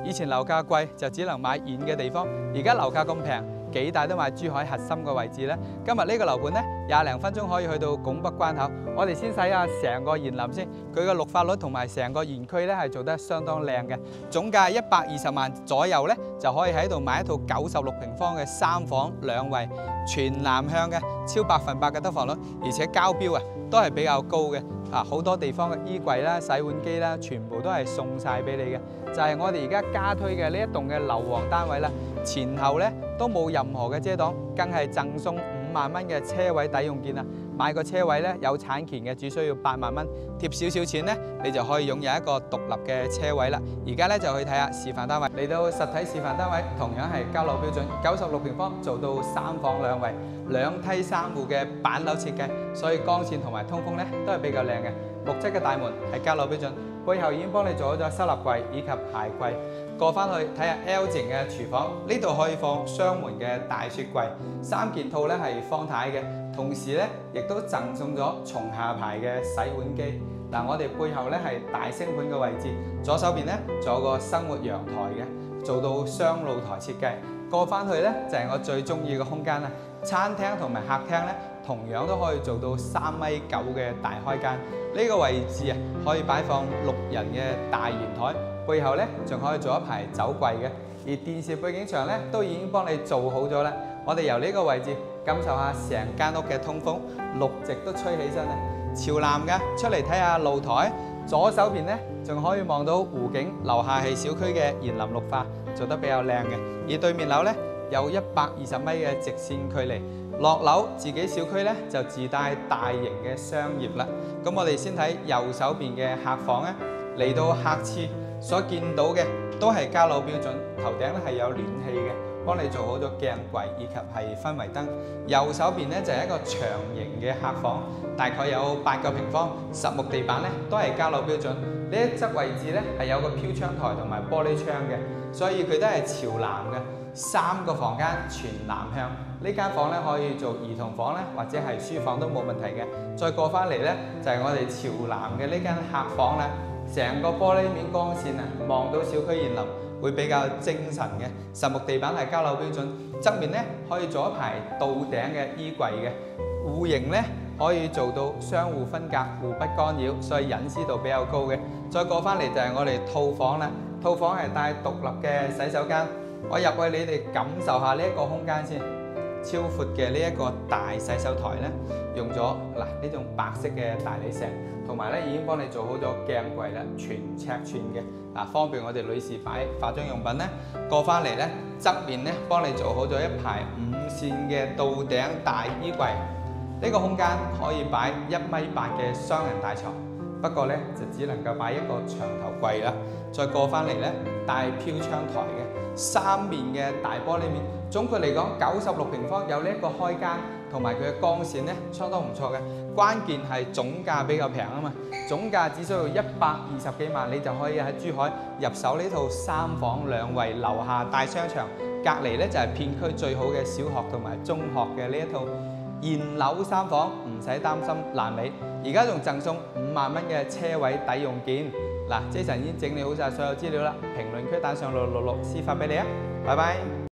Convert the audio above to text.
以前樓價貴就只能買遠嘅地方，而家樓價咁平，幾大都買珠海核心嘅位置咧。今日呢個樓盤咧，20零分鐘可以去到拱北關口。我哋先睇下成個園林先，佢嘅綠化率同埋成個園區咧係做得相當靚嘅。總價120萬左右咧，就可以喺度買一套96平方嘅3房2衛，全南向嘅，超100%嘅得房率，而且交標啊都係比較高嘅。好多地方嘅衣櫃啦、洗碗機啦，全部都係送晒俾你嘅。就係我哋而家加推嘅呢一棟嘅樓王單位啦，前後咧都冇任何嘅遮擋，更係贈送5萬蚊嘅車位抵用券啊！買個車位咧有產權嘅，只需要8萬蚊，貼少少錢咧，你就可以擁有一個獨立嘅車位啦。而家咧就去睇下示範單位，嚟到實體示範單位，同樣係交樓標準，96平方做到3房2衛，2梯3戶嘅板樓設計，所以光線同埋通風咧都係比較靚嘅。木質嘅大門係交樓標準，背後已經幫你做好咗收納櫃以及鞋櫃。過翻去睇下 L 型嘅廚房，呢度可以放雙門嘅大雪櫃，3件套咧係方太嘅，同時咧亦都贈送咗松下牌嘅洗碗機。嗱，我哋背後咧係大星盤嘅位置，左手邊咧仲有個生活陽台嘅，做到雙露台設計。過翻去咧就係我最中意嘅空間啦，餐廳同埋客廳咧同樣都可以做到3.9米嘅大開間。呢個位置啊可以擺放6人嘅大圓台。背後咧仲可以做一排酒櫃嘅，而電視背景牆咧都已經幫你做好咗啦。我哋由呢個位置感受下成間屋嘅通風，綠植都吹起身啊，朝南㗎。出嚟睇下露台，左手邊咧仲可以望到湖景，樓下係小區嘅園林綠化，做得比較靚嘅。而對面樓咧有120米嘅直線距離，落樓自己小區咧就自帶大型嘅商業啦。咁我哋先睇右手邊嘅客房啊，嚟到客廁。所見到嘅都係交樓標準，頭頂咧係有暖氣嘅，幫你做好咗鏡櫃以及係氛圍燈。右手邊咧就係一個長形嘅客房，大概有8個平方，實木地板咧都係交樓標準。呢一側位置咧係有個飄窗台同埋玻璃窗嘅，所以佢都係朝南嘅。3個房間全南向，呢間房咧可以做兒童房咧，或者係書房都冇問題嘅。再過翻嚟咧就係我哋朝南嘅呢間客房啦。成個玻璃面光線啊，望到小區園林會比較精神嘅。實木地板係交樓標準，側面咧可以做一排到頂嘅衣櫃嘅，戶型咧可以做到相互分隔、互不干擾，所以隱私度比較高嘅。再過翻嚟就係我哋套房啦，套房係帶獨立嘅洗手間。我入去你哋感受下呢一個空間先，超闊嘅呢一個大洗手台咧，用咗嗱呢種白色嘅大理石。同埋咧已經幫你做好咗鏡櫃啦，全尺寸嘅嗱，方便我哋女士擺化妝用品咧。過翻嚟咧側面咧幫你做好咗一排5線嘅到頂大衣櫃，呢個空間可以擺1.8米嘅雙人大床，不過咧就只能夠擺一個長頭櫃啦。再過翻嚟咧帶飄窗台嘅3面嘅大玻璃面，總括嚟講96平方有呢一個開間，同埋佢嘅光線咧相當唔錯嘅。關鍵係總價比較平啊嘛，總價只需要120幾萬，你就可以喺珠海入手呢套3房2衛樓下大商場，隔離咧就係片區最好嘅小學同埋中學嘅呢一套現樓3房，唔使擔心爛尾。而家仲贈送5萬蚊嘅車位抵用券。嗱，Jason已經整理好晒所有資料啦，評論區打上666私發俾你啊，拜拜。